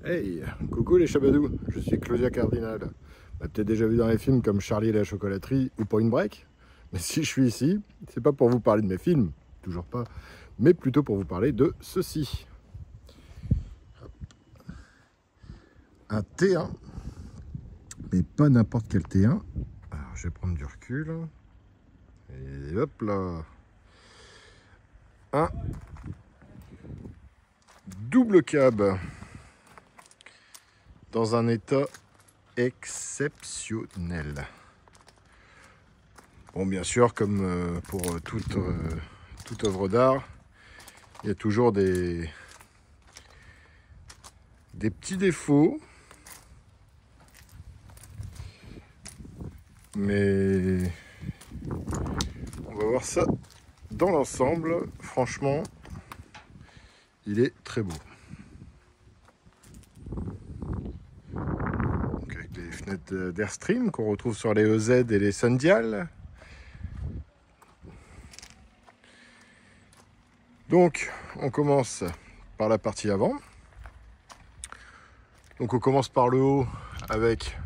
Hey, coucou les chabadous, je suis Claudia Cardinal. Bah, peut-être déjà vu dans les films comme Charlie et la chocolaterie ou Point Break. Mais si je suis ici, c'est pas pour vous parler de mes films, toujours pas, mais plutôt pour vous parler de ceci. Un T1, mais pas n'importe quel T1. Alors je vais prendre du recul. Et hop là. Un double cab dans un état exceptionnel. Bon, bien sûr, comme pour toute œuvre d'art, il y a toujours des petits défauts, mais on va voir ça dans l'ensemble. Franchement, il est très beau. Donc avec les fenêtres d'Airstream qu'on retrouve sur les EZ et les Sundial. Donc, on commence par la partie avant. Donc, on commence par le haut avec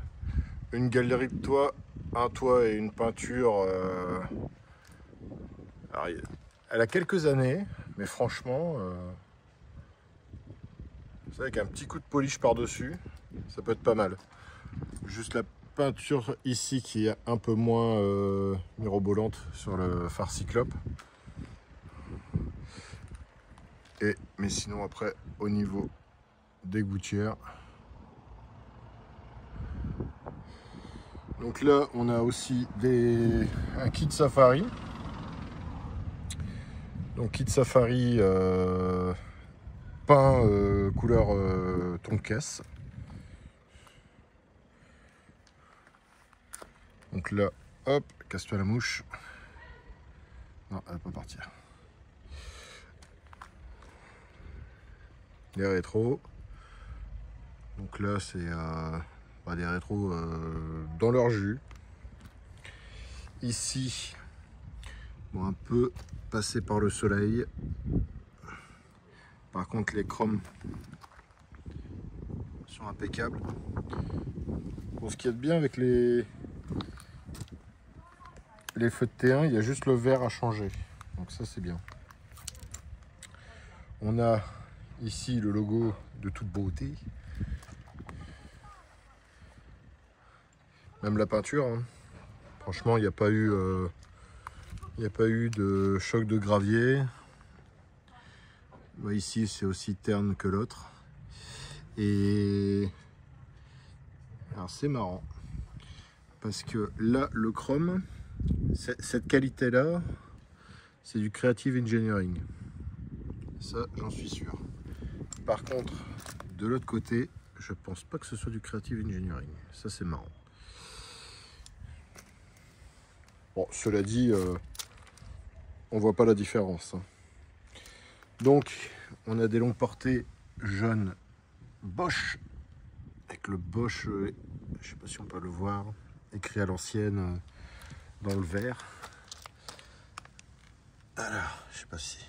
une galerie de toit, un toit et une peinture. Alors, elle a quelques années, mais franchement, c'est avec un petit coup de polish par-dessus, ça peut être pas mal. Juste la peinture ici qui est un peu moins mirobolante sur le phare cyclope. Mais sinon après au niveau des gouttières, donc là on a aussi un kit safari, donc kit safari peint couleur ton de caisse. Donc là hop, casse-toi la mouche, non elle va pas partir. Les rétros, donc là c'est des rétros dans leur jus. Ici, bon, un peu passé par le soleil. Par contre les chromes sont impeccables. Bon, ce qu'il y a de bien avec les feux de T1, il y a juste le vert à changer, donc ça c'est bien. On a ici le logo de toute beauté, même la peinture, hein. Franchement il n'y a pas eu de choc de gravier. Bah, ici c'est aussi terne que l'autre, et alors c'est marrant parce que là le chrome, cette qualité là, c'est du Creative Engineering, ça j'en suis sûr. Par contre de l'autre côté, je pense pas que ce soit du Creative Engineering, ça c'est marrant. Bon, cela dit, on voit pas la différence, hein. Donc on a des longs portés jaunes Bosch, avec le Bosch, je sais pas si on peut le voir, écrit à l'ancienne dans le vert. Alors, je sais pas si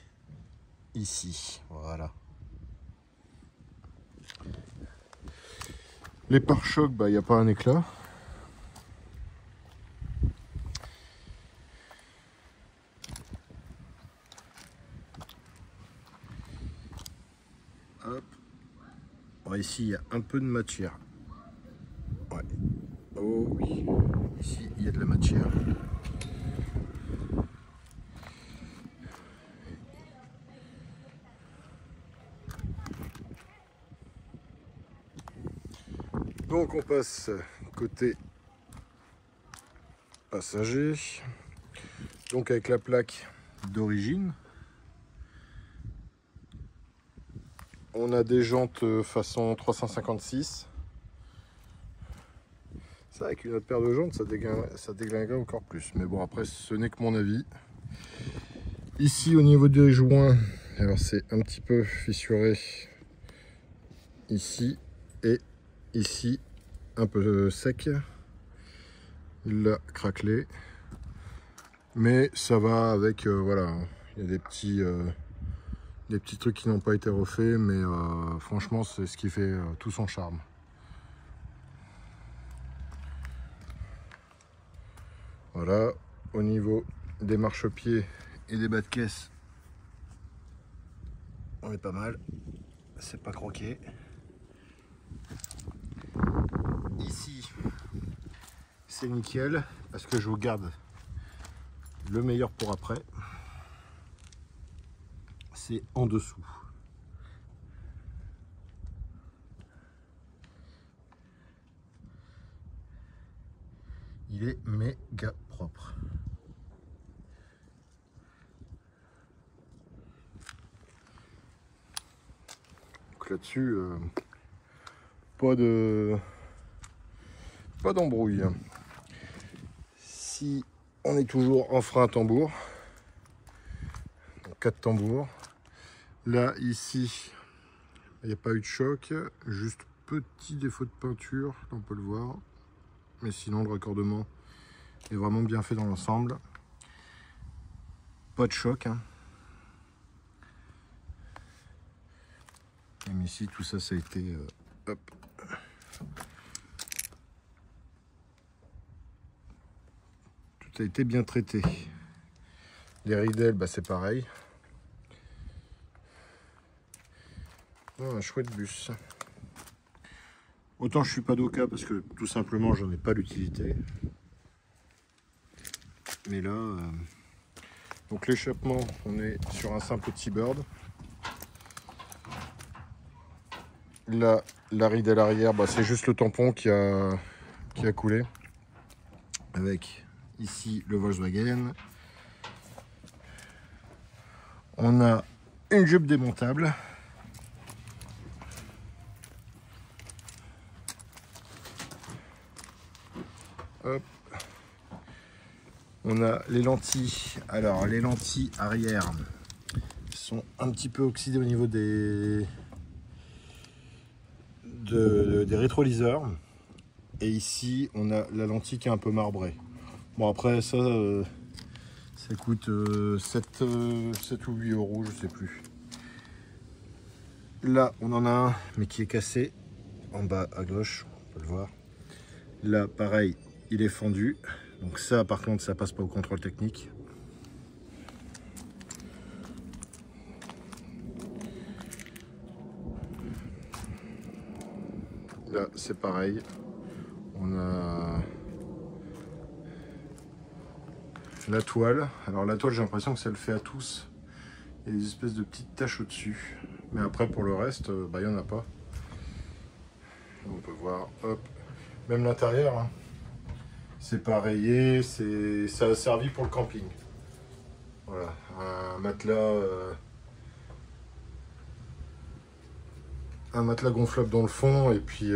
ici, voilà. Les pare-chocs, bah il n'y a pas un éclat. Hop. Bon, ici il y a un peu de matière. Ouais. Oh oui. Ici il y a de la matière. Donc on passe côté passager. Donc avec la plaque d'origine. On a des jantes façon 356. Ça, avec une autre paire de jantes, ça déglingue encore plus. Mais bon, après, ce n'est que mon avis. Ici, au niveau des joints, alors c'est un petit peu fissuré ici et ici, un peu sec. Là, craquelé. Mais ça va avec, voilà, il y a des des petits trucs qui n'ont pas été refaits, mais franchement c'est ce qui fait tout son charme. Voilà, au niveau des marchepieds et des bas de caisse, on est pas mal, c'est pas croqué. Ici, c'est nickel, parce que je vous garde le meilleur pour après. C'est en dessous. Il est méga propre. Donc là-dessus, pas d'embrouille. Si on est toujours en frein à tambour, 4 tambours. Là, ici, il n'y a pas eu de choc, juste petit défaut de peinture, on peut le voir. Mais sinon, le raccordement est vraiment bien fait dans l'ensemble. Pas de choc. Hein. Et ici, tout ça, ça a été... hop. Tout a été bien traité. Les ridelles, bah, c'est pareil. Oh, un chouette bus. Autant je suis pas d'Oka parce que tout simplement j'en ai pas l'utilité. Mais là, donc l'échappement, on est sur un simple T-Bird. Là, la ride à l'arrière, bah, c'est juste le tampon qui a coulé. Avec ici le Volkswagen. On a une jupe démontable. Hop. On a les lentilles. Alors les lentilles arrière sont un petit peu oxydées au niveau des rétroviseurs. Et ici on a la lentille qui est un peu marbrée. Bon après ça, ça coûte 7 ou 8 euros, je sais plus. Là on en a un mais qui est cassé en bas à gauche, on peut le voir. Là pareil, il est fendu. Donc ça par contre ça passe pas au contrôle technique. Là c'est pareil. On a la toile. Alors la toile j'ai l'impression que ça le fait à tous. Il y a des espèces de petites taches au-dessus. Mais après pour le reste, bah, il n'y en a pas. On peut voir, hop. Même l'intérieur, hein. C'est pas rayé, ça a servi pour le camping. Voilà, un matelas gonflable dans le fond et puis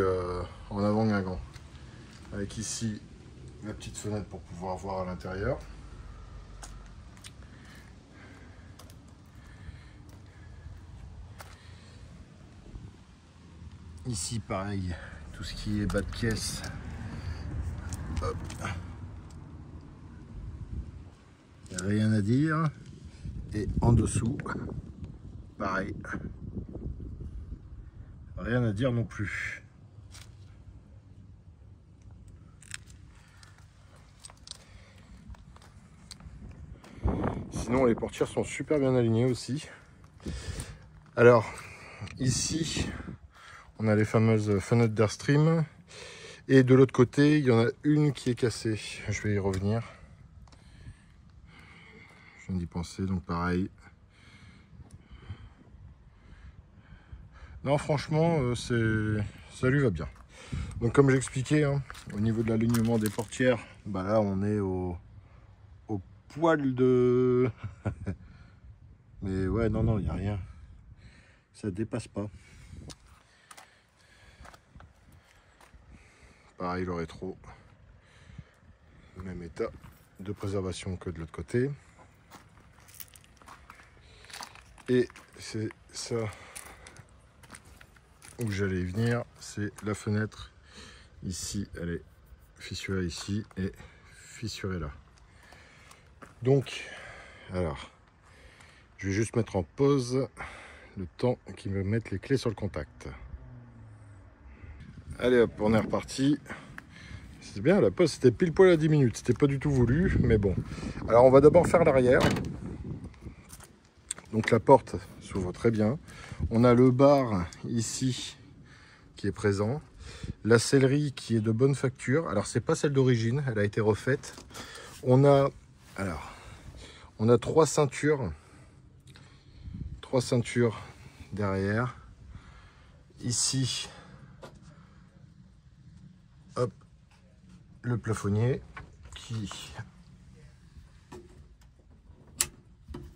en avant Guingamp. Avec ici la petite fenêtre pour pouvoir voir à l'intérieur. Ici pareil, tout ce qui est bas de caisse. Hop. Rien à dire. Et en dessous, pareil. Rien à dire non plus. Sinon les portières sont super bien alignées aussi. Alors ici on a les fameuses fenêtres d'Airstream. Et de l'autre côté, il y en a une qui est cassée. Je vais y revenir. Je viens d'y penser, donc pareil. Non, franchement, ça lui va bien. Donc comme j'expliquais, hein, au niveau de l'alignement des portières, bah là on est au poil de... Mais ouais, non, il n'y a rien. Ça dépasse pas. Pareil, le rétro. Même état de préservation que de l'autre côté. Et c'est ça où j'allais y venir, c'est la fenêtre. Ici, elle est fissurée ici et fissurée là. Donc, alors, je vais juste mettre en pause le temps qu'ils me mettent les clés sur le contact. Allez hop, on est reparti. C'est bien, la pause c'était pile poil à 10 minutes. C'était pas du tout voulu, mais bon. Alors on va d'abord faire l'arrière. Donc la porte s'ouvre très bien. On a le bar ici qui est présent. La sellerie qui est de bonne facture. Alors c'est pas celle d'origine, elle a été refaite. On a trois ceintures. Trois ceintures derrière. Ici, hop, le plafonnier qui...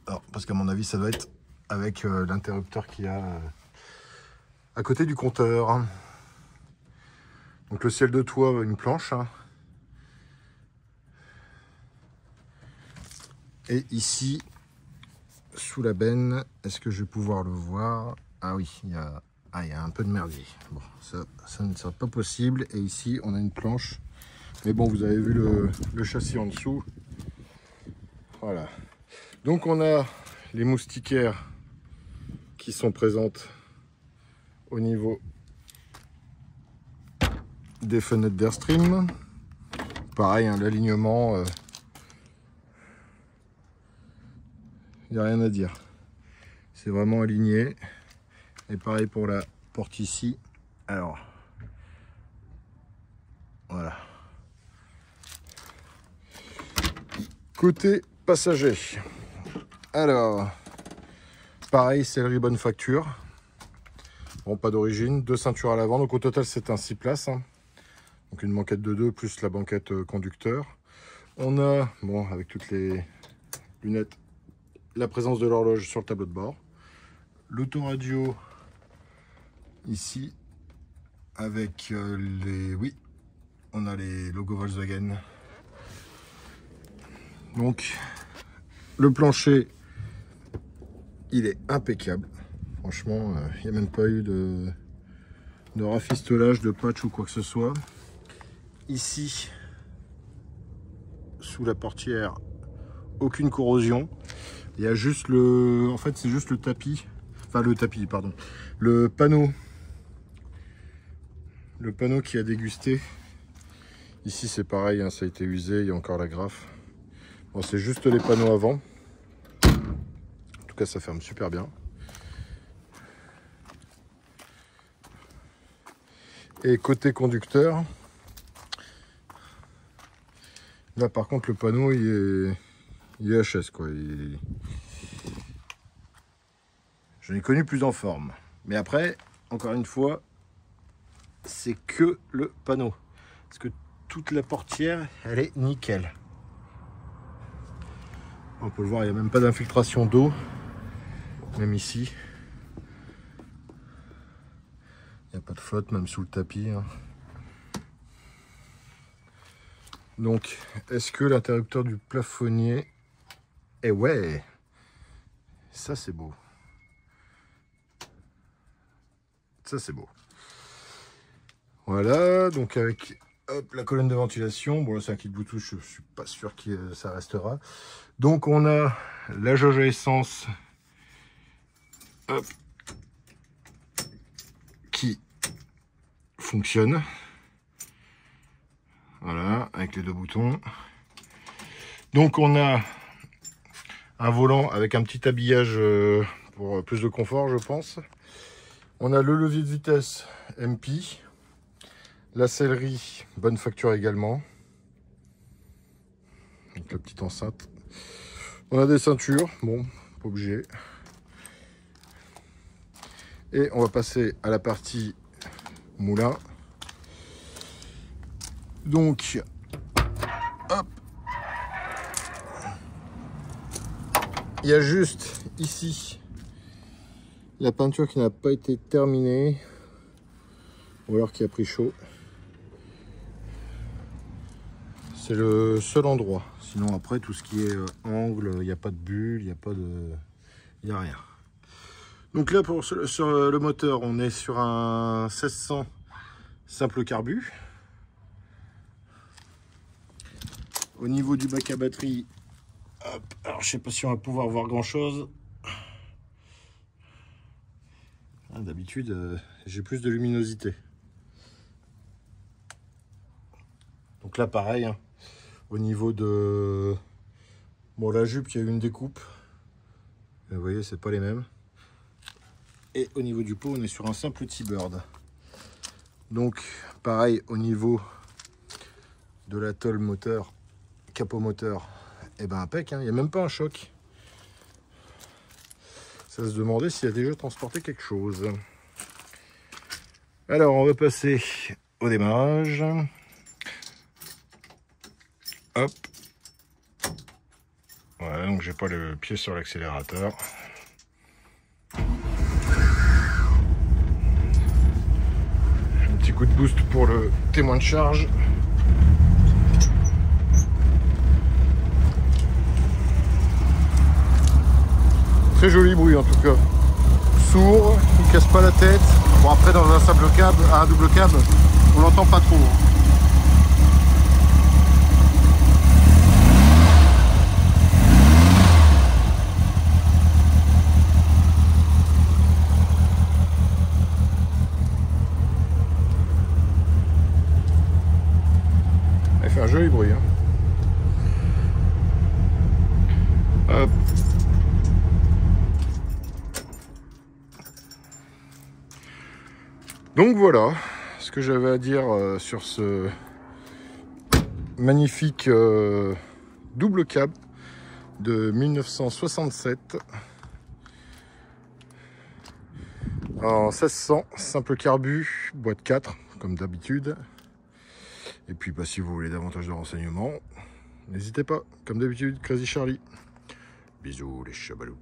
Alors, parce qu'à mon avis, ça doit être avec l'interrupteur qu'il y a à côté du compteur. Donc le ciel de toit, une planche. Et ici, sous la benne, est-ce que je vais pouvoir le voir? Ah oui, il y a un peu de merdier. Bon, ça ne sera pas possible. Et ici, on a une planche. Mais bon, vous avez vu le châssis en dessous. Voilà. Donc on a les moustiquaires qui sont présentes au niveau des fenêtres d'Airstream. Pareil, hein, l'alignement, il n'y a rien à dire. C'est vraiment aligné. Et pareil pour la porte ici. Alors, voilà. Côté passager. Alors, pareil, sellerie bonne facture. Bon, pas d'origine. 2 ceintures à l'avant. Donc au total, c'est un 6 places. Donc une banquette de 2 plus la banquette conducteur. On a, bon, avec toutes les lunettes, la présence de l'horloge sur le tableau de bord. L'autoradio ici avec oui, on a les logos Volkswagen. Donc le plancher, il est impeccable. Franchement, il n'y a même pas eu de rafistolage, de patch ou quoi que ce soit. Ici, sous la portière, aucune corrosion. Il y a juste en fait, c'est juste le tapis. Enfin, pardon. Le panneau qui a dégusté. Ici, c'est pareil, hein, ça a été usé, il y a encore la graffe. Bon, c'est juste les panneaux avant. En tout cas, ça ferme super bien. Et côté conducteur, là par contre le panneau il est HS quoi. Je n'ai connu plus en forme. Mais après, encore une fois, c'est que le panneau. Parce que toute la portière, elle est nickel. On peut le voir, il n'y a même pas d'infiltration d'eau. Même ici. Il n'y a pas de flotte, même sous le tapis. Donc, est-ce que l'interrupteur du plafonnier... Eh ouais, ça c'est beau. Ça c'est beau. Voilà, donc avec hop, la colonne de ventilation. Bon là c'est un kit Bluetooth, je suis pas sûr que ça restera. Donc on a la jauge à essence hop, qui fonctionne. Voilà, avec les 2 boutons. Donc on a un volant avec un petit habillage pour plus de confort, je pense. On a le levier de vitesse MP. La sellerie, bonne facture également. Donc la petite enceinte. On a des ceintures, bon, pas obligé. Et on va passer à la partie moulin. Donc, hop. Il y a juste ici la peinture qui n'a pas été terminée. Ou alors qui a pris chaud. C'est le seul endroit. Sinon après tout ce qui est angle, il n'y a pas de bulle, il n'y a pas de... Il n'y a rien. Donc là sur le moteur, on est sur un 1600 simple carbu. Au niveau du bac à batterie, hop, alors je sais pas si on va pouvoir voir grand chose. D'habitude, j'ai plus de luminosité. Donc là, pareil, hein, au niveau de... Bon, la jupe, il y a eu une découpe. Vous voyez, c'est pas les mêmes. Et au niveau du pot, on est sur un simple T-Bird. Donc, pareil, au niveau de la tôle moteur, capot moteur, et ben impec, hein, il n'y a même pas un choc. Ça se demandait s'il a déjà transporté quelque chose. Alors, on va passer au démarrage. Hop. Voilà, donc j'ai pas le pied sur l'accélérateur. Un petit coup de boost pour le témoin de charge. Très joli bruit en tout cas. Sourd, il casse pas la tête. Bon, après dans un simple câble, un double câble, on l'entend pas trop. Il fait un joli bruit. Hein. Hop. Donc voilà ce que j'avais à dire sur ce magnifique double cab de 1967 en 1600, simple carbu, boîte 4 comme d'habitude. Et puis bah, si vous voulez davantage de renseignements, n'hésitez pas, comme d'habitude, Crazy Charlie. Bisous les chabalous.